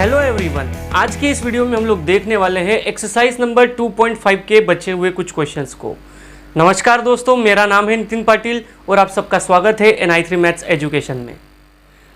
Hello everyone, आज के इस वीडियो में हम लोग देखने वाले हैं एक्सरसाइज नंबर 2.5 के बचे हुए कुछ क्वेश्चंस को। नमस्कार दोस्तों, मेरा नाम है नितिन पाटिल और आप सबका स्वागत है NI3 मैथ्स एजुकेशन में।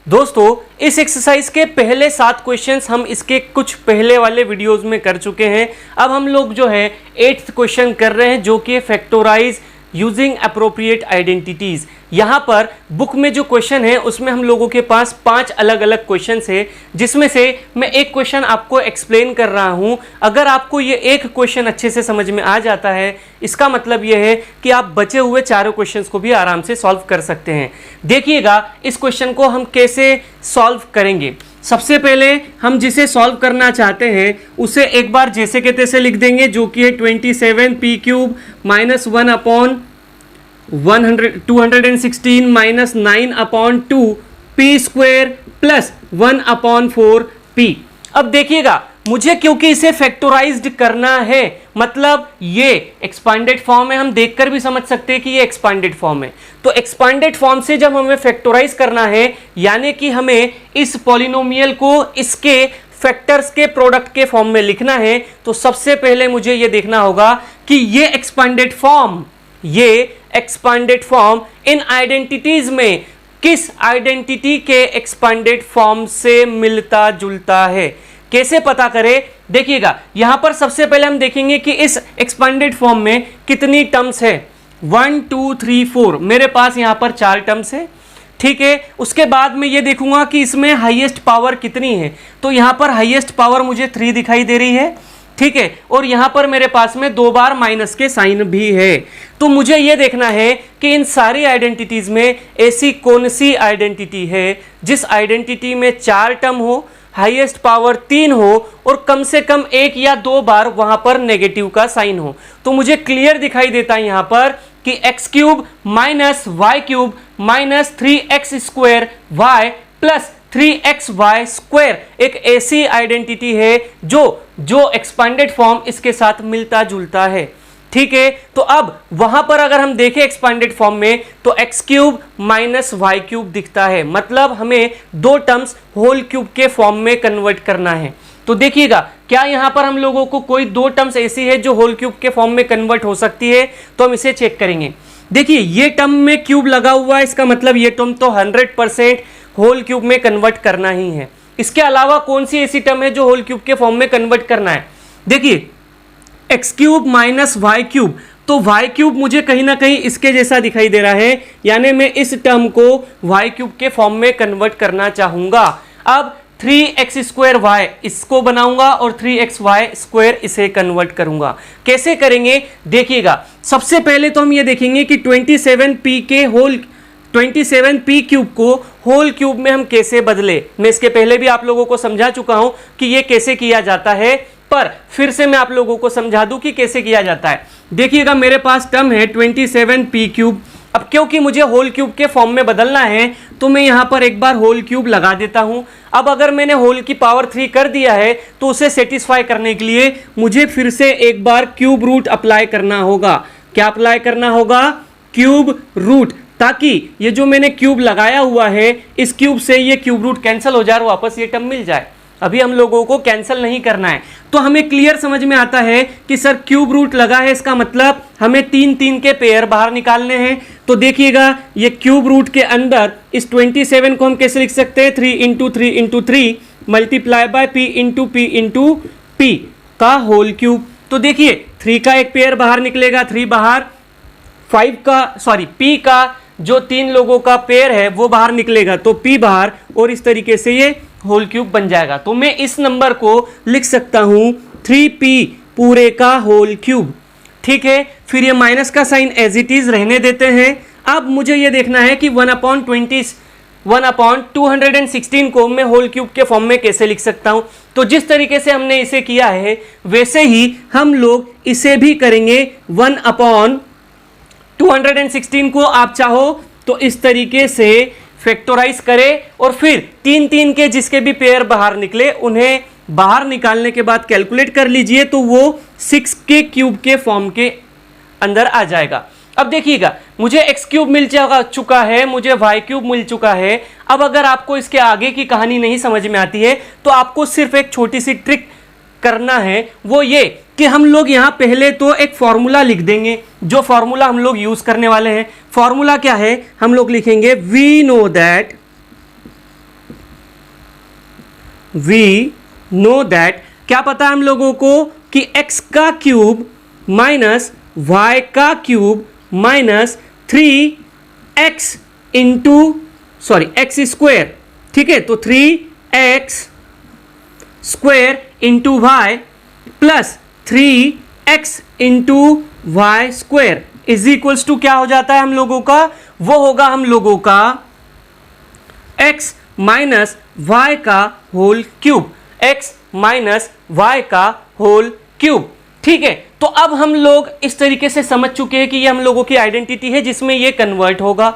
दोस्तों, इस एक्सरसाइज के पहले 7 क्वेश्चंस हम इसके कुछ पहले वाले वीडियोस में कर चुके हैं। अब हम लोग जो है 8th क्वेश्चन कर रहे हैं, जो कि फैक्टराइज यूजिंग अप्रोप्रिएट आइडेंटिटीज। यहाँ पर बुक में जो क्वेश्चन है उसमें हम लोगों के पास 5 अलग अलग क्वेश्चंस है, जिसमें से मैं एक क्वेश्चन आपको एक्सप्लेन कर रहा हूँ। अगर आपको ये एक क्वेश्चन अच्छे से समझ में आ जाता है, इसका मतलब ये है कि आप बचे हुए चारों क्वेश्चंस को भी आराम से सॉल्व कर सकते हैं। देखिएगा इस क्वेश्चन को हम कैसे सॉल्व करेंगे। सबसे पहले हम जिसे सॉल्व करना चाहते हैं उसे एक बार जैसे के तैसे लिख देंगे, जो कि है 27p³ minus 1/216 minus 9/2p² plus 1/4p। अब देखिएगा, मुझे क्योंकि इसे फैक्टराइज्ड करना है, मतलब ये एक्सपांडेड फॉर्म है, हम देखकर भी समझ सकते हैं कि ये एक्सपांडेड फॉर्म है। तो एक्सपांडेड फॉर्म से जब हमें फैक्टराइज करना है, यानी कि हमें इस पॉलिनोमियल को इसके फैक्टर्स के प्रोडक्ट के फॉर्म में लिखना है, तो सबसे पहले मुझे ये देखना होगा कि ये एक्सपांडेड फॉर्म इन आइडेंटिटीज में किस आइडेंटिटी के एक्सपांडेड फॉर्म से मिलता जुलता है। कैसे पता करें? देखिएगा, यहां पर सबसे पहले हम देखेंगे कि इस एक्सपांडेड फॉर्म में कितनी टर्म्स है। 1 2 3 4 मेरे पास यहां पर 4 टर्म्स है, ठीक है। उसके बाद में ये देखूंगा कि इसमें हाईएस्ट पावर कितनी है, तो यहां पर हाईएस्ट पावर मुझे 3 दिखाई दे रही है, ठीक है। और यहां पर मेरे पास में 2 बार माइनस के साइन भी है। तो मुझे यह देखना है कि इन सारी आइडेंटिटीज में ऐसी कौन सी आइडेंटिटी है जिस आइडेंटिटी में 4 टर्म हो, हाईएस्ट पावर 3 हो और कम से कम 1 या 2 बार वहां पर नेगेटिव का साइन हो। तो मुझे क्लियर दिखाई देता है यहां पर कि x³ minus y³ minus 3x² y plus 3xy² एक ऐसी आइडेंटिटी है जो एक्सपांडेड फॉर्म इसके साथ मिलता जुलता है, ठीक है। तो अब वहां पर अगर हम देखें एक्सपांडेड फॉर्म में, तो x³ माइनस y³ दिखता है, मतलब हमें 2 टर्म्स होल क्यूब के फॉर्म में कन्वर्ट करना है। तो देखिएगा, क्या यहां पर हम लोगों को कोई 2 टर्म्स ऐसी है जो होल क्यूब के फॉर्म में कन्वर्ट हो सकती है, तो हम इसे चेक करेंगे। देखिए, ये टर्म में क्यूब लगा हुआ है, इसका मतलब ये टर्म तो 100% होल क्यूब में कन्वर्ट करना ही है। इसके अलावा कौन सी ऐसी टर्म है जो होल क्यूब के फॉर्म में कन्वर्ट करना है? देखिए, x³ माइनस y³, तो y³ मुझे कहीं ना कहीं इसके जैसा दिखाई दे रहा है, यानी मैं इस टर्म को y³ के फॉर्म में कन्वर्ट करना चाहूंगा। अब 3x² इसको बनाऊंगा और 3xy² इसे कन्वर्ट करूंगा। कैसे करेंगे? देखिएगा, सबसे पहले तो हम ये देखेंगे कि 27p³ को होल क्यूब में हम कैसे बदले। मैं इसके पहले भी आप लोगों को समझा चुका हूं कि ये कैसे किया जाता है, पर फिर से मैं आप लोगों को समझा दूं कि कैसे किया जाता है। देखिएगा, मेरे पास टर्म है 27p³। अब क्योंकि मुझे होल क्यूब के फॉर्म में बदलना है, तो मैं यहां पर एक बार होल क्यूब लगा देता हूं। अब अगर मैंने होल की पावर 3 कर दिया है, तो उसे सेटिस्फाई करने के लिए मुझे फिर से एक बार क्यूब रूट अप्लाई करना होगा। क्या अप्लाई करना होगा? क्यूब रूट, ताकि ये जो मैंने क्यूब लगाया हुआ है, इस क्यूब से ये क्यूब रूट कैंसिल हो जाए और वापस ये टर्म मिल जाए। अभी हम लोगों को कैंसिल नहीं करना है, तो हमें क्लियर समझ में आता है कि सर क्यूब रूट लगा है, इसका मतलब हमें 3 के पेयर बाहर निकालने हैं। तो देखिएगा, ये क्यूब रूट के अंदर इस 27 को हम कैसे लिख सकते हैं? 3 × 3 × 3 मल्टीप्लाई बाय p × p का होल क्यूब। तो देखिए, 3 का एक पेयर बाहर निकलेगा, 3 बाहर, p का जो 3 लोगों का पेयर है वो बाहर निकलेगा, तो p बाहर, और इस तरीके से ये होल क्यूब बन जाएगा। तो मैं इस नंबर को लिख सकता हूं 3p पूरे का होल क्यूब, ठीक है। फिर ये माइनस का साइन एज इट इज रहने देते हैं। अब मुझे ये देखना है कि 1/216 को मैं होल क्यूब के फॉर्म में कैसे लिख सकता हूं। तो जिस तरीके से हमने इसे किया है, वैसे ही हम लोग इसे भी करेंगे। 1/216 को आप चाहो तो इस तरीके से फैक्टराइज करें, और फिर 3 के जिसके भी पेयर बाहर निकले उन्हें बाहर निकालने के बाद कैलकुलेट कर लीजिए, तो वो 6 के क्यूब के फॉर्म के अंदर आ जाएगा। अब देखिएगा, मुझे एक्स क्यूब मिल चुका है, मुझे वाई क्यूब मिल चुका है। अब अगर आपको इसके आगे की कहानी नहीं समझ में आती है तो आपको सिर्फ एक छोटी सी ट्रिक करना है, वो ये कि हम लोग यहां पहले तो एक फॉर्मूला लिख देंगे। जो फॉर्मूला हम लोग यूज करने वाले हैं, फॉर्मूला क्या है, हम लोग लिखेंगे वी नो दैट, क्या पता है हम लोगों को कि x का क्यूब माइनस y का क्यूब माइनस 3x स्क्वायर, ठीक है। तो 3x square into y plus 3x into y square is equals to क्या हो जाता है हम लोगों का, वो होगा हम लोगों का x माइनस वाई का whole cube, x minus y का होल क्यूब, ठीक है। तो अब हम लोग इस तरीके से समझ चुके हैं कि ये हम लोगों की आइडेंटिटी है जिसमें ये कन्वर्ट होगा।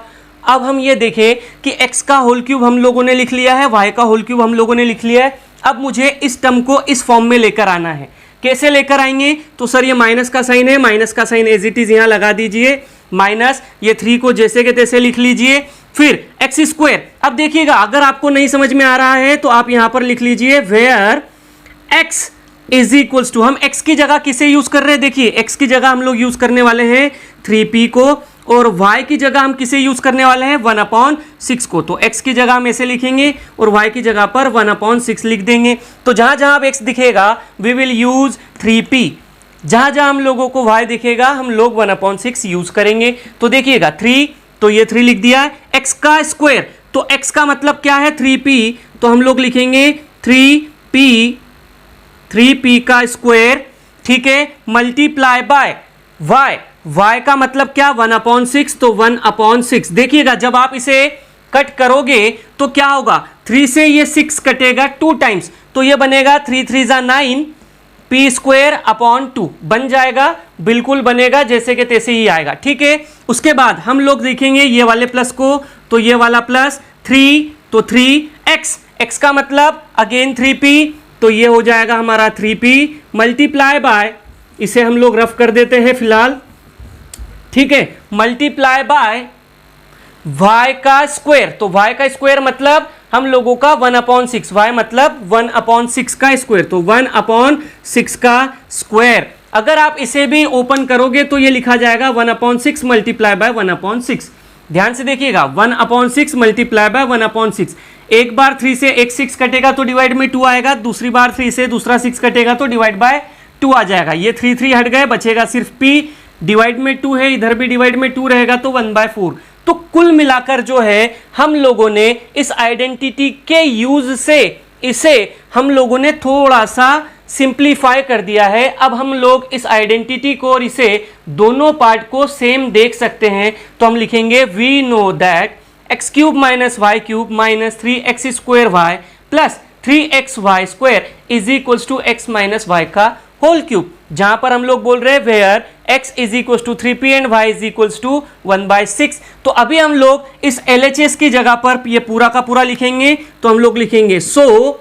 अब हम ये देखें कि x का होल क्यूब हम लोगों ने लिख लिया है, y का होल क्यूब हम लोगों ने लिख लिया है। अब मुझे इस टर्म को इस फॉर्म में लेकर आना है। कैसे लेकर आएंगे, तो सर ये माइनस का साइन है, माइनस का साइन एज इट इज यहां लगा दीजिए, माइनस ये 3 को जैसे के तैसे लिख लीजिए, फिर एक्स स्क्वायर। अब देखिएगा अगर आपको नहीं समझ में आ रहा है तो आप यहां पर लिख लीजिए where x is equals to, हम x की जगह किसे यूज कर रहे हैं, देखिए x की जगह हम लोग यूज करने वाले हैं 3p को, और y की जगह हम किसे यूज करने वाले हैं 1/6 को। तो x की जगह हम ऐसे लिखेंगे और y की जगह पर 1/6 लिख देंगे। तो जहां जहां अब x दिखेगा वी विल यूज 3p, जहां जहां हम लोगों को y दिखेगा हम लोग 1/6 यूज करेंगे। तो देखिएगा 3, तो ये 3 लिख दिया है, x का स्क्वायर, तो x का मतलब क्या है 3p, तो हम लोग लिखेंगे 3p का स्क्वायर, ठीक है, मल्टीप्लाई बाय y, y का मतलब क्या 1/6, तो 1/6। देखिएगा जब आप इसे कट करोगे तो क्या होगा, 3 से ये 6 कटेगा 2 टाइम्स, तो ये बनेगा 3 3 जा 9 p स्क्वायर अपॉन 2 बन जाएगा, बिल्कुल बनेगा जैसे कि तैसे ही आएगा, ठीक है। उसके बाद हम लोग देखेंगे ये वाले प्लस को, तो ये वाला प्लस 3, तो 3x का मतलब अगेन 3p, तो ये हो जाएगा हमारा 3p मल्टीप्लाई बाय, इसे हम लोग रफ कर देते हैं फिलहाल, ठीक है, मल्टीप्लाई बाय y का स्क्वायर, तो y का स्क्वायर मतलब हम लोगों का 1/6, y मतलब 1/6 का स्क्वायर, तो 1/6 का स्क्वायर। अगर आप इसे भी ओपन करोगे तो ये लिखा जाएगा 1/6 मल्टीप्लाई बाय 1/6। ध्यान से देखिएगा 1/6 मल्टीप्लाई बाय 1/6, एक बार 3 से एक 6 कटेगा तो डिवाइड में 2 आएगा, दूसरी बार 3 से दूसरा 6 कटेगा तो डिवाइड बाय 2 आ जाएगा, ये 3 3 हट गए, बचेगा सिर्फ p, डिवाइड में 2 है, इधर भी डिवाइड में 2 रहेगा तो 1/4। तो कुल मिलाकर जो है हम लोगों ने इस आइडेंटिटी के यूज से इसे हम लोगों ने थोड़ा सा सिंप्लीफाई कर दिया है। अब हम लोग इस आइडेंटिटी को और इसे दोनों पार्ट को सेम देख सकते हैं, तो हम लिखेंगे we know that x cube minus y cube minus 3x square y plus 3xy square is equals to x minus y का होल क्यूब, जहां पर हम लोग बोल रहे हैं where x is equals to 3p and y is equals to 1/6। तो अभी हम लोग इस LHS की जगह पर ये पूरा का पूरा लिखेंगे, तो हम लोग लिखेंगे so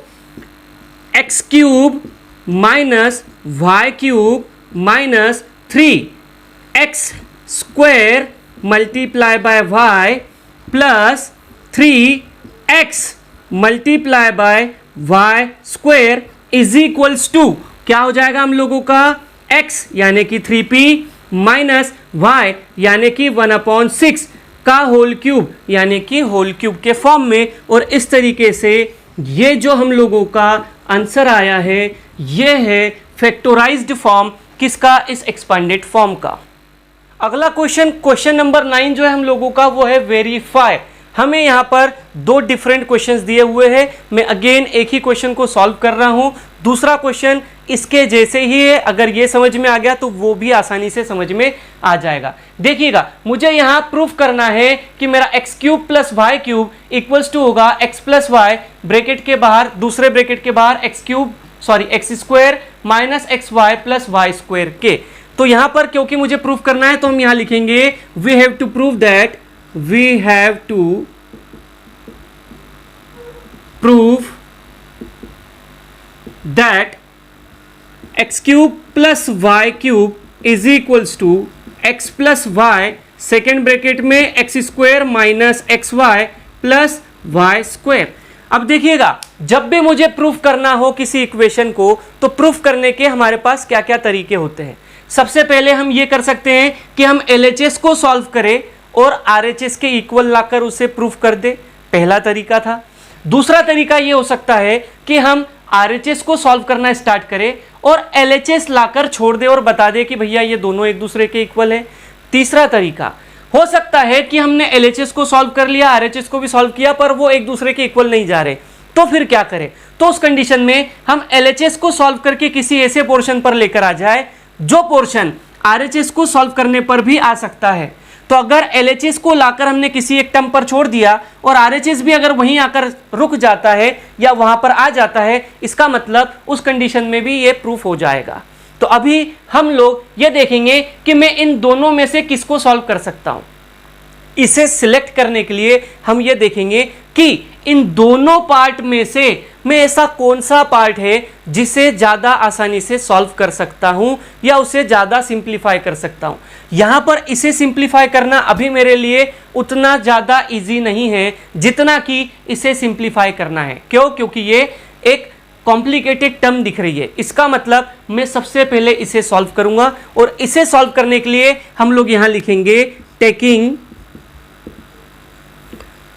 x cube minus y cube minus 3x square multiply by y plus 3x multiply by y square is equals to क्या हो जाएगा हम लोगों का x यानी कि 3p माइनस y यानी कि 1/6 का होल क्यूब यानी कि होल क्यूब के फॉर्म में। और इस तरीके से ये जो हम लोगों का आंसर आया है ये है फैक्टोराइज्ड फॉर्म किसका, इस एक्सपांडेड फॉर्म का। अगला क्वेश्चन नंबर 9 जो है हम लोगों का वो है वेरीफाई। हमें यहाँ पर 2 डिफरेंट क्वेश्चंस दिए हुए हैं, मैं अगेन एक ही क्वेश्चन को सॉल्व कर रहा हूँ, दूसरा क्वेश्चन इसके जैसे ही है, अगर ये समझ में आ गया तो वो भी आसानी से समझ में आ जाएगा। देखिएगा मुझे यहाँ प्रूफ करना है कि मेरा x cube plus y cube equals to होगा एक्स प्लस वाई ब्रैकेट के बाहर, दूसरे ब्रैकेट के बाहर x square minus x Y plus Y square के। तो यहाँ पर क्योंकि मुझे प्रूफ करना है तो हम यहाँ लिखेंगे we have to prove that we have to prove that x cube plus y cube is equals to x plus y second bracket में X square minus x Y plus Y square. अब देखिएगा, जब भी मुझे proof करना हो किसी equation को, तो प्रूफ करने के हमारे पास क्या क्या तरीके होते हैं। सबसे पहले हम ये कर सकते हैं कि हम LHS को सॉल्व करें और RHS के इक्वल लाकर उसे प्रूफ कर दे, पहला तरीका था। दूसरा तरीका ये हो सकता है कि हम RHS को सॉल्व करना स्टार्ट करें और LHS लाकर छोड़ दे और बता दे कि भैया ये दोनों एक दूसरे के इक्वल है। तीसरा तरीका हो सकता है कि हमने LHS को सॉल्व कर लिया, RHS को भी सॉल्व किया, पर वो एक दूसरे के इक्वल नहीं जा रहे, तो फिर क्या करें। तो उस कंडीशन में हम LHS को सॉल्व करके किसी ऐसे पोर्शन पर लेकर आ जाए जो पोर्शन RHS को सॉल्व करने पर भी आ सकता है। तो अगर LHS को लाकर हमने किसी एक टर्म पर छोड़ दिया और RHS भी अगर वहीं आकर रुक जाता है या वहां पर आ जाता है, इसका मतलब उस कंडीशन में भी ये प्रूफ हो जाएगा। तो अभी हम लोग ये देखेंगे कि मैं इन दोनों में से किसको सॉल्व कर सकता हूं। इसे सिलेक्ट करने के लिए हम ये देखेंगे कि इन दोनों पार्ट में से मैं ऐसा कौन सा पार्ट है जिसे ज्यादा आसानी से सॉल्व कर सकता हूं या उसे ज्यादा सिंप्लीफाई कर सकता हूं। यहां पर इसे सिंप्लीफाई करना अभी मेरे लिए उतना ज्यादा इजी नहीं है जितना कि इसे सिंप्लीफाई करना है। क्यों? क्योंकि ये एक कॉम्प्लिकेटेड टर्म दिख रही है। इसका मतलब मैं सबसे पहले इसे सॉल्व करूंगा और इसे सॉल्व करने के लिए हम लोग यहां लिखेंगे टेकिंग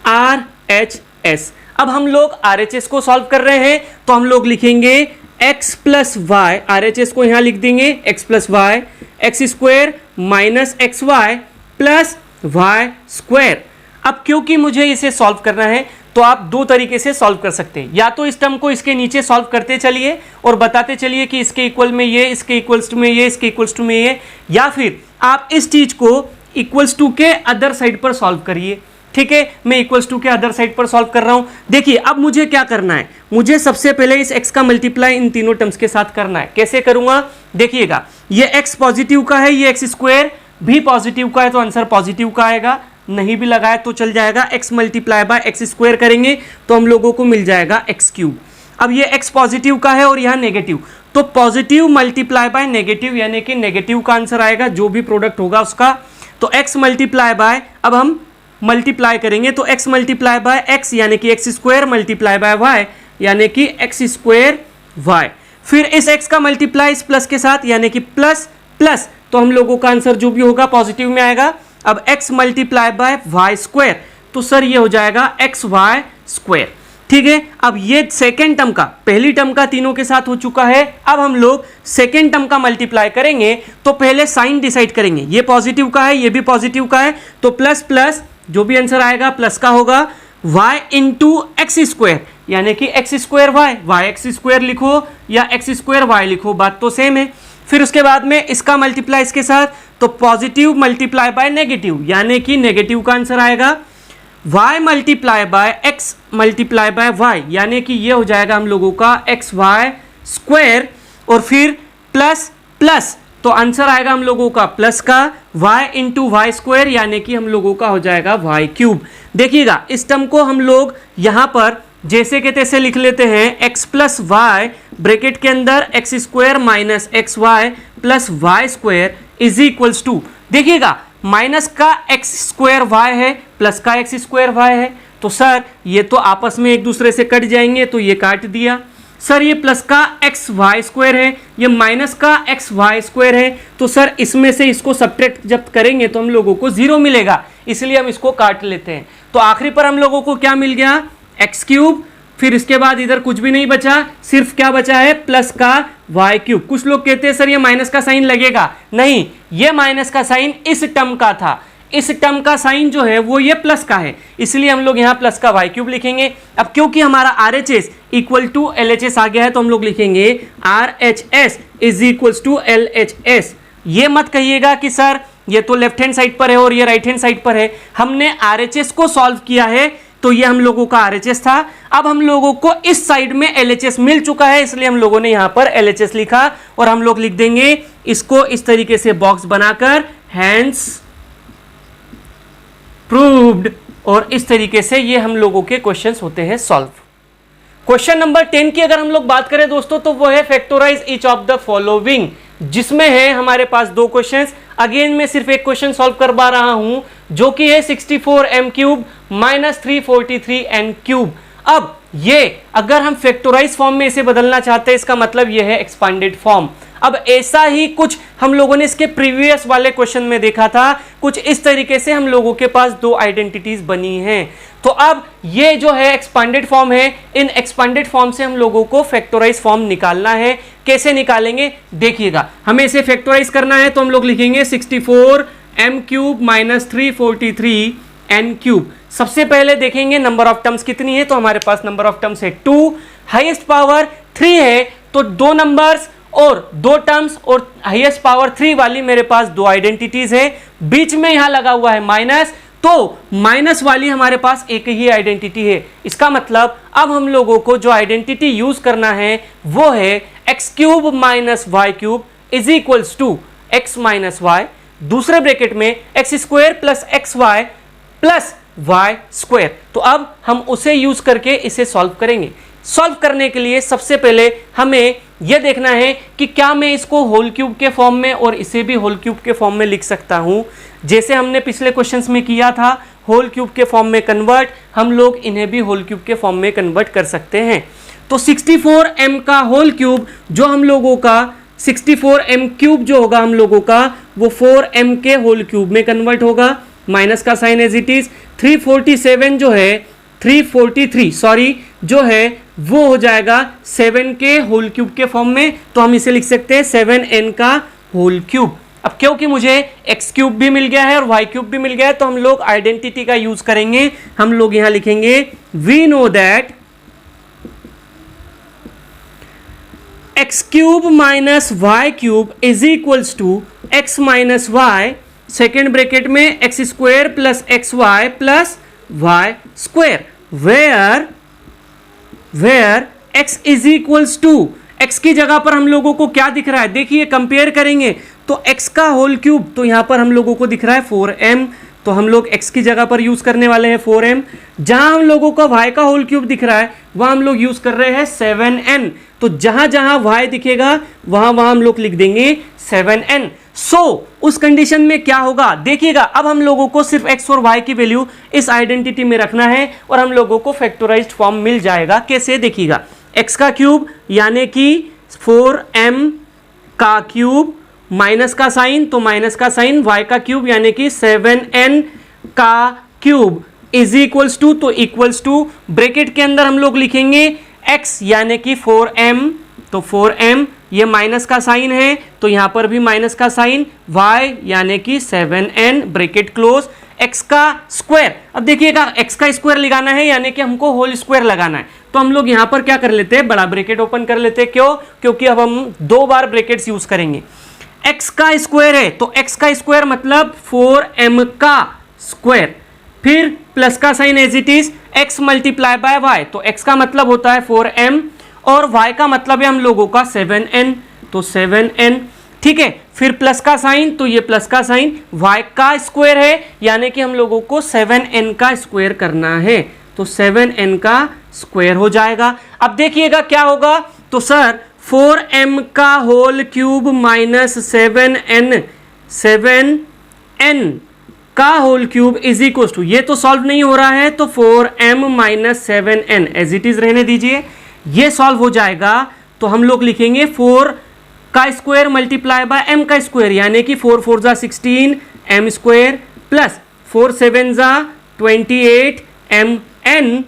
RHS। अब हम लोग RHS को सॉल्व कर रहे हैं तो हम लोग लिखेंगे x प्लस वाई, RHS को यहां लिख देंगे x plus y, x square minus x Y plus Y square. अब क्योंकि मुझे इसे सॉल्व करना है तो आप दो तरीके से सॉल्व कर सकते हैं। या तो इस टर्म को इसके नीचे सॉल्व करते चलिए और बताते चलिए कि इसके इक्वल में ये, इसके इक्वल्स टू में ये, इसके इक्वल्स टू में ये, या फिर आप इस चीज को इक्वल्स टू के अदर साइड पर सॉल्व करिए। ठीक है, मैं इक्वल्स टू के अदर साइड पर सॉल्व कर रहा हूं। देखिए अब मुझे क्या करना है, मुझे सबसे पहले इस x का मल्टीप्लाई इन तीनों टर्म्स के साथ करना है। कैसे करूंगा? देखिएगा, ये x पॉजिटिव का है, ये एक्स स्क्वायर भी पॉजिटिव का है तो आंसर पॉजिटिव का आएगा, नहीं भी लगाया तो चल जाएगा। x multiply by x square करेंगे तो हम लोगों को मिल जाएगा एक्स क्यूब। अब ये x पॉजिटिव का है और यहाँ नेगेटिव, तो पॉजिटिव मल्टीप्लाई बाय नेगेटिव यानी कि नेगेटिव का आंसर आएगा, जो भी प्रोडक्ट होगा उसका। तो x मल्टीप्लाई बाय, अब हम मल्टीप्लाई करेंगे तो x मल्टीप्लाई बाय x यानी कि x square multiply by y यानी कि एक्स स्क्वायर y। फिर इस x का मल्टीप्लाई इस प्लस के साथ यानी कि प्लस प्लस, तो हम लोगों का आंसर जो भी होगा पॉजिटिव में आएगा। अब x multiply by y square, तो सर ये हो जाएगा एक्स वाई स्क्वायर। ठीक है, अब ये सेकेंड टर्म का, पहली टर्म का तीनों के साथ हो चुका है। अब हम लोग सेकेंड टर्म का मल्टीप्लाई करेंगे तो पहले साइन डिसाइड करेंगे। ये पॉजिटिव का है, ये भी पॉजिटिव का है, तो प्लस प्लस जो भी आंसर आएगा प्लस का होगा। y इंटू एक्स स्क्वायर यानी कि x square y x square लिखो या एक्स स्क्वायर वाई लिखो, बात तो सेम है। फिर उसके बाद में इसका मल्टीप्लाई इसके साथ, तो पॉजिटिव मल्टीप्लाई बाय नेगेटिव यानी कि नेगेटिव का आंसर आएगा। y multiply by x multiply by y यानी कि ये हो जाएगा हम लोगों का एक्स वाई स्क्वायर, और फिर प्लस प्लस तो आंसर आएगा हम लोगों का प्लस का y इंटू वाई स्क्वायर यानी कि हम लोगों का हो जाएगा y क्यूब। देखिएगा इस टर्म को हम लोग यहाँ पर जैसे के तैसे लिख लेते हैं, x प्लस वाई ब्रैकेट के अंदर x square minus x Y plus Y square is equals to, देखिएगा माइनस का एक्स स्क्वायर वाई है प्लस का एक्स स्क्वायर वाई है, तो सर ये तो आपस में एक दूसरे से कट जाएंगे, तो ये काट दिया। सर ये प्लस का एक्स वाई स्क्वायर है, ये माइनस का एक्स वाई स्क्वायर है, तो सर इसमें से इसको सब्ट्रैक्ट जब करेंगे तो हम लोगों को जीरो मिलेगा, इसलिए हम इसको काट लेते हैं। तो आखिरी पर हम लोगों को क्या मिल गया? X cube. फिर इसके बाद इधर कुछ भी नहीं बचा, सिर्फ क्या बचा है? प्लस का वाई क्यूब। कुछ लोग कहते हैं सर ये माइनस का साइन लगेगा, नहीं, ये माइनस का साइन इस टर्म का था, इस टर्म का साइन जो है वो ये प्लस का है, इसलिए हम लोग यहाँ प्लस का वाई क्यूब लिखेंगे। अब क्योंकि हमारा RHS इक्वल टू LHS आ गया है तो हम लोग लिखेंगे RHS is equal to LHS। ये मत कहिएगा कि सर ये तो लेफ्ट हैंड साइड पर है और ये राइट हैंड साइड पर है, हमने RHS को सॉल्व किया है तो ये हम लोगों का RHS था। अब हम लोगों को इस साइड में LHS मिल चुका है, इसलिए हम लोगों ने यहां पर LHS लिखा, और हम लोग लिख देंगे इसको इस तरीके से बॉक्स बनाकर हैंस प्रूव्ड, और इस तरीके से ये हम लोगों के क्वेश्चंस होते हैं सॉल्व। क्वेश्चन नंबर 10 की अगर हम लोग बात करें दोस्तों तो वो है factorise each of the following. जिसमें है हमारे पास दो क्वेश्चंस। अगेन मैं सिर्फ एक क्वेश्चन सॉल्व करवा रहा हूं जो कि है 64m³ माइनस 343n³। अब ये अगर हम फैक्टराइज फॉर्म में इसे बदलना चाहते हैं, इसका मतलब ये है एक्सपांडेड फॉर्म। अब ऐसा ही कुछ हम लोगों ने इसके प्रीवियस वाले क्वेश्चन में देखा था, कुछ इस तरीके से हम लोगों के पास दो आइडेंटिटीज बनी हैं। तो अब ये जो है एक्सपांडेड फॉर्म है, इन एक्सपांडेड फॉर्म से हम लोगों को फैक्टराइज फॉर्म निकालना है। कैसे निकालेंगे देखिएगा, हमें इसे फैक्टराइज करना है तो हम लोग लिखेंगे 64m³ माइनस 343n³। सबसे पहले देखेंगे नंबर ऑफ टर्म्स कितनी है, तो हमारे पास नंबर ऑफ टर्म्स है 2, हाईएस्ट पावर 3 है, तो दो नंबर्स और दो टर्म्स और हाईएस्ट पावर 3 वाली मेरे पास दो आइडेंटिटीज है। बीच में यहां लगा हुआ है माइनस, तो माइनस वाली हमारे पास एक ही आइडेंटिटी है। इसका मतलब अब हम लोगों को जो आइडेंटिटी यूज करना है वो है x³ minus y³ is equals to x minus y, दूसरे ब्रैकेट में x² plus xy plus y²। तो अब हम उसे यूज करके इसे सॉल्व करेंगे। सॉल्व करने के लिए सबसे पहले हमें यह देखना है कि क्या मैं इसको होल क्यूब के फॉर्म में और इसे भी होल क्यूब के फॉर्म में लिख सकता हूं, जैसे हमने पिछले क्वेश्चंस में किया था होल क्यूब के फॉर्म में कन्वर्ट, हम लोग इन्हें भी होल क्यूब के फॉर्म में कन्वर्ट कर सकते हैं। तो 64m का होल क्यूब जो हम लोगों का 64m³ जो होगा हम लोगों का वो 4m के होल क्यूब में कन्वर्ट होगा, माइनस का साइन एज इट इज। 347 जो है 343 सॉरी जो है वो हो जाएगा 7 के होल क्यूब के फॉर्म में, तो हम इसे लिख सकते हैं 7n का होल क्यूब। अब क्योंकि मुझे x³ भी मिल गया है और y³ भी मिल गया है तो हम लोग आइडेंटिटी का यूज करेंगे। हम लोग यहां लिखेंगे we know that x³ minus y³ is equals to x minus y, second bracket में x² plus xy plus y², where x is equals to, x की जगह पर हम लोगों को क्या दिख रहा है, देखिए कंपेयर करेंगे तो x का होल क्यूब, तो यहां पर हम लोगों को दिख रहा है 4m, तो हम लोग x की जगह पर यूज करने वाले हैं 4m। जहां हम लोगों को y का होल क्यूब दिख रहा है वहां हम लोग यूज कर रहे हैं 7n, तो जहां जहां y दिखेगा वहां वहां हम लोग लिख देंगे 7n। उस कंडीशन में क्या होगा देखिएगा, अब हम लोगों को सिर्फ x और y की वैल्यू इस आइडेंटिटी में रखना है और हम लोगों को फैक्टराइज्ड फॉर्म मिल जाएगा। कैसे देखिएगा, x का क्यूब यानी कि 4m का क्यूब, माइनस का साइन तो माइनस का साइन, y का क्यूब यानी कि 7n का क्यूब इज इक्वल्स टू, तो इक्वल्स टू ब्रैकेट के अंदर हम लोग लिखेंगे x यानी कि 4m, तो 4m ये माइनस का साइन है तो यहां पर भी माइनस का साइन, y यानी कि 7n ब्रैकेट क्लोज, x का स्क्वायर। अब देखिएगा x का स्क्वायर लगाना है यानी कि हमको होल स्क्वायर लगाना है, तो हम लोग यहां पर क्या कर लेते हैं, बड़ा ब्रैकेट ओपन कर लेते हैं। क्यों, क्योंकि अब हम दो बार ब्रैकेट्स यूज करेंगे। x का स्क्वायर है तो x का स्क्वायर मतलब 4m का स्क्वायर, फिर प्लस का sign as it is, x multiply by y, तो x का मतलब होता है 4m और y का मतलब है हम लोगों का 7n, तो 7n ठीक है, फिर प्लस का साइन तो ये प्लस का साइन, y का स्क्वायर है यानी कि हम लोगों को 7n का स्क्वायर करना है, तो 7n का स्क्वायर हो जाएगा। अब देखिएगा क्या होगा, तो सर 4m का होल क्यूब माइनस 7n का whole cube is equal to, ये तो सॉल्व नहीं हो रहा है तो 4m minus 7n as it is रहने दीजिए, ये सॉल्व हो जाएगा। तो हम लोग लिखेंगे 4 का स्क्वायर मल्टीप्लाई बाय m का स्क्वायर यानी कि 4 4 जा 16 m स्क्वायर प्लस 4 7 जा 28 mn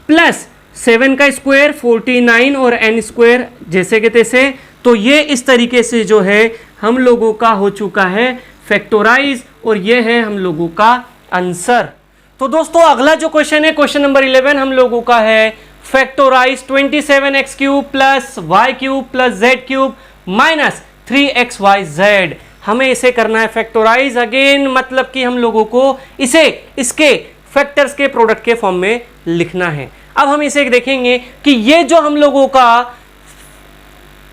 प्लस 7 का स्क्वायर 49 और n स्क्वायर जैसे के तैसे। तो ये इस तरीके से जो है हम लोगों का हो चुका है फैक्टराइज और ये है हम लोगों का आंसर। तो दोस्तों अगला जो क्वेश्चन है क्वेश्चन नंबर 11 हम लोगों का है factorise 27x³ plus y³ plus z³ minus 3xyz। हमें इसे करना है फैक्टराइज अगेन, मतलब कि हम लोगों को इसे इसके फैक्टर्स के प्रोडक्ट के फॉर्म में लिखना है। अब हम इसे देखेंगे कि ये जो हम लोगों का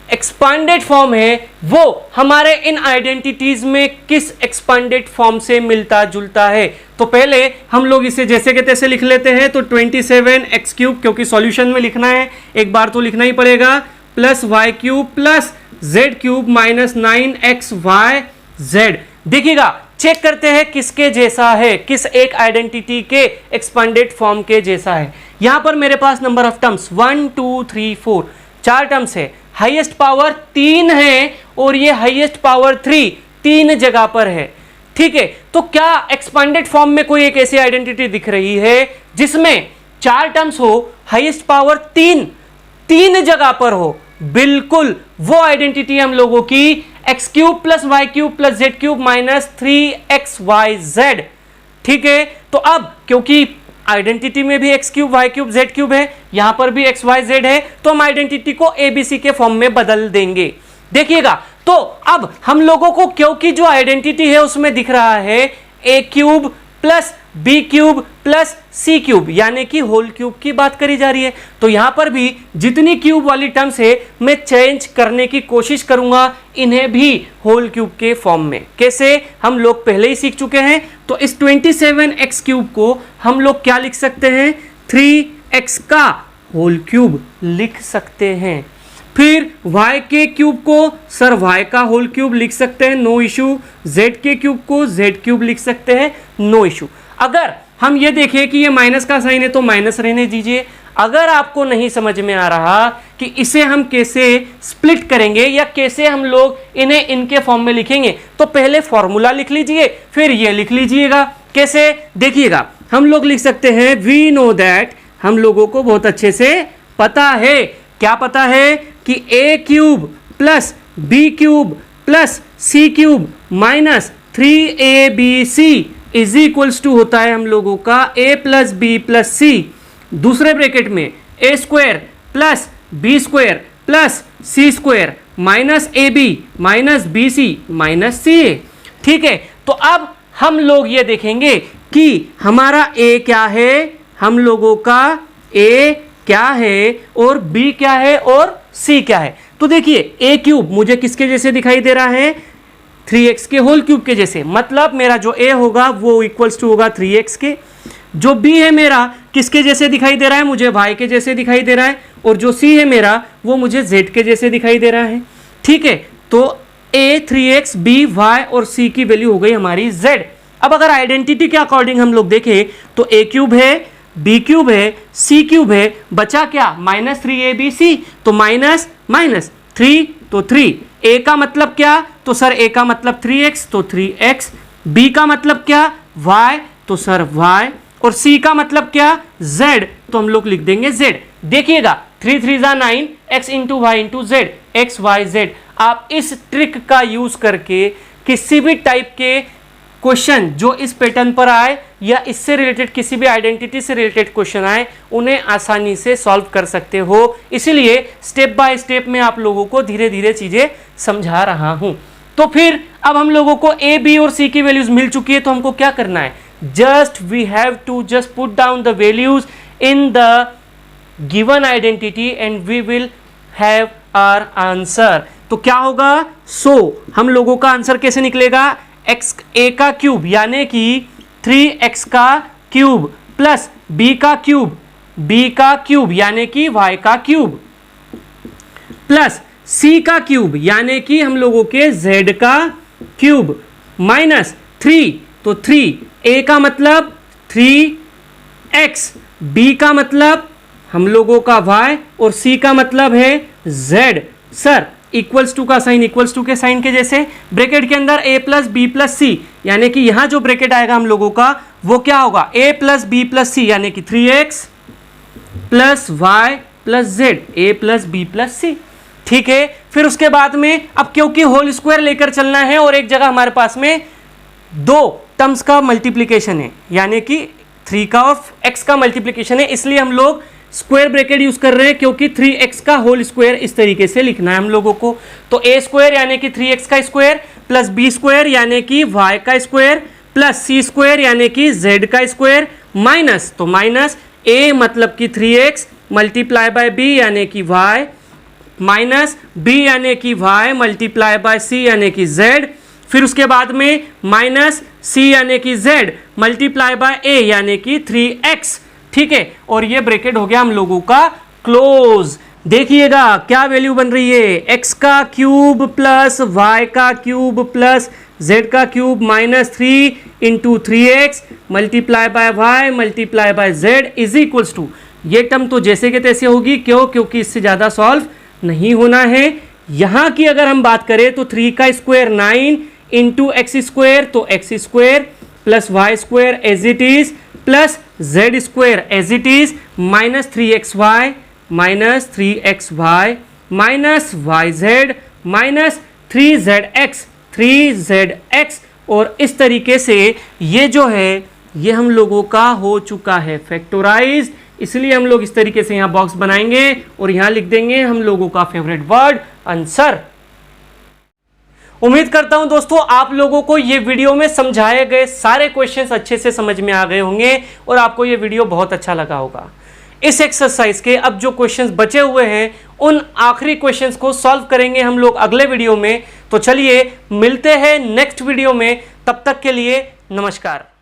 एक्सपांडेड फॉर्म है वो हमारे इन आइडेंटिटीज में किस एक्सपांडेड फॉर्म से मिलता जुलता है। तो पहले हम लोग इसे जैसे के तैसे लिख लेते हैं, तो 27x³ क्योंकि सॉल्यूशन में लिखना है एक बार तो लिखना ही पड़ेगा, plus y³ plus z cube minus 9xyz। देखिएगा, चेक करते हैं किसके जैसा है, किस एक आइडेंटिटी के एक्सपेंडेड फॉर्म के जैसा है। यहां पर मेरे पास नंबर ऑफ टर्म्स 1 2 3 4 4 टर्म्स है, हाईएस्ट पावर 3 है और ये हाईएस्ट पावर 3 जगह पर है। ठीक है, तो क्या एक्सपेंडेड फॉर्म में कोई एक ऐसी आइडेंटिटी दिख रही है जिसमें 4 टर्म्स हो, हाईएस्ट पावर 3 जगह पर हो? बिल्कुल, वो आइडेंटिटी हम लोगों की x cube plus y cube plus z cube minus 3xyz। ठीक है, तो अब क्योंकि आइडेंटिटी में भी x cube y cube z cube है, यहां पर भी एक्स वाई जेड है, तो हम आइडेंटिटी को एबीसी के फॉर्म में बदल देंगे। देखिएगा, तो अब हम लोगों को क्योंकि जो आइडेंटिटी है उसमें दिख रहा है A cube plus B cube plus C cube, यानी कि होल क्यूब की बात करी जा रही है, तो यहां पर भी जितनी क्यूब वाली टर्म्स है मैं चेंज करने की कोशिश करूंगा इन्हें भी होल क्यूब के फॉर्म में। कैसे? हम लोग पहले ही सीख चुके हैं। तो इस 27x क्यूब को हम लोग क्या लिख सकते हैं? 3x का होल क्यूब लिख सकते हैं। फिर y के क्यूब को सर y का होल क्यूब लिख सकते हैं, नो इशू। z के क्यूब को z क्यूब लिख सकते हैं, नो इशू। अगर हम ये देखें कि ये माइनस का साइन है तो माइनस रहने दीजिए। अगर आपको नहीं समझ में आ रहा कि इसे हम कैसे स्प्लिट करेंगे या कैसे हम लोग इन्हें इनके फॉर्म में लिखेंगे, तो पहले फॉर्मूला लिख लीजिए, फिर ये लिख लीजिएगा। कैसे? देखिएगा, हम लोग लिख सकते हैं वी नो दैट, हम लोगों को बहुत अच्छे से पता है। क्या पता है? कि A cube plus B cube plus C cube minus 3abc is equals to होता है हम लोगों का a plus B plus C, दूसरे ब्रैकेट में A square plus B square plus C square minus A B minus B C minus C A. ठीक है, तो अब हम लोग ये देखेंगे कि हमारा a क्या है, हम लोगों का a क्या है और b क्या है और c क्या है। तो देखिए, a क्यूब मुझे किसके जैसे दिखाई दे रहा है? 3x के होल क्यूब के जैसे, मतलब मेरा जो a होगा वो इक्वल्स टू होगा 3x के। जो b है मेरा किसके जैसे दिखाई दे रहा है? मुझे y के जैसे दिखाई दे रहा है। और जो c है मेरा वो मुझे z के जैसे दिखाई दे रहा है। ठीक है, तो a 3x b y और c की वैल्यू हो गई हमारी z। अब अगर आइडेंटिटी के अकॉर्डिंग हम लोग देखें तो a क्यूब है, बी क्यूब है, सी क्यूब है, बचा क्या? माइनस 3abc, तो माइनस माइनस 3 तो 3। ए का मतलब क्या? तो सर ए का मतलब 3x तो 3x, बी का मतलब क्या? y तो सर y, और सी का मतलब क्या? z, तो हम लोग लिख देंगे z। देखिएगा, 3 3 जा 9, x into y into z, x y z. आप इस ट्रिक का यूज करके किसी भी टाइप के क्वेश्चन जो इस पैटर्न पर आए या इससे रिलेटेड किसी भी आइडेंटिटी से रिलेटेड क्वेश्चन आए उन्हें आसानी से सॉल्व कर सकते हो। इसीलिए स्टेप बाय स्टेप में आप लोगों को धीरे धीरे चीजें समझा रहा हूं। तो फिर अब हम लोगों को ए बी और सी की वैल्यूज मिल चुकी है, तो हमको क्या करना है? Just we have to just put down the values in the given identity and we will have our answer. तो क्या होगा? हम लोगों का आंसर कैसे निकलेगा? एक्स ए का क्यूब यानी कि 3x का क्यूब प्लस b का क्यूब यानी कि y का क्यूब प्लस c का क्यूब यानी कि हम लोगों के z का क्यूब माइनस 3, तो 3 a का मतलब 3x, b का मतलब हम लोगों का y और c का मतलब है z। सर इक्वल्स टू का साइन इक्वल्स टू के साइन के जैसे, ब्रैकेट के अंदर a plus B plus C, यानी कि यहां जो ब्रैकेट आएगा हम लोगों का वो क्या होगा? a plus B plus C यानी कि 3x plus Y plus Z, a plus B plus C. ठीक है, फिर उसके बाद में अब क्योंकि होल स्क्वायर लेकर चलना है और एक जगह हमारे पास में दो टर्म्स का मल्टीप्लीकेशन है, यानी कि 3 का और x का मल्टीप्लीकेशन है, इसलिए हम लोग स्क्वायर ब्रैकेट यूज कर रहे हैं क्योंकि 3x का होल स्क्वायर इस तरीके से लिखना है हम लोगों को। तो a स्क्वायर यानी कि 3x का स्क्वायर प्लस b स्क्वायर यानी कि y का स्क्वायर प्लस c स्क्वायर यानी कि z का स्क्वायर माइनस, तो माइनस a मतलब कि 3x मल्टीप्लाई बाय b यानी कि y माइनस b यानी कि y मल्टीप्लाई बाय c यानी कि z, फिर उसके बाद में माइनस c यानी कि z मल्टीप्लाई बाय a यानी कि 3x। ठीक है, और ये ब्रैकेट हो गया हम लोगों का क्लोज। देखिएगा क्या वैल्यू बन रही है, x का क्यूब प्लस y का क्यूब प्लस z का cube minus 3 into 3x multiply by y multiply by z is equals to, ये टर्म तो जैसे के तैसे होगी, क्यों, क्योंकि इससे ज़्यादा सॉल्व नहीं होना है। यहाँ की अगर हम बात करें तो 3 का स्क्वायर 9 इंटू एक्स स्क्वायर, तो x square plus Y square as it is plus z square as it is minus 3xy minus 3xy minus yz minus 3zx और इस तरीके से ये जो है ये हम लोगों का हो चुका है फैक्टोराइज्ड। इसलिए हम लोग इस तरीके से यहां बॉक्स बनाएंगे और यहां लिख देंगे हम लोगों का फेवरेट वर्ड आंसर। उम्मीद करता हूं दोस्तों आप लोगों को ये वीडियो में समझाए गए सारे क्वेश्चंस अच्छे से समझ में आ गए होंगे और आपको ये वीडियो बहुत अच्छा लगा होगा। इस एक्सरसाइज के अब जो क्वेश्चंस बचे हुए हैं उन आखिरी क्वेश्चंस को सॉल्व करेंगे हम लोग अगले वीडियो में। तो चलिए मिलते हैं नेक्स्ट वीडियो में, तब तक के लिए नमस्कार।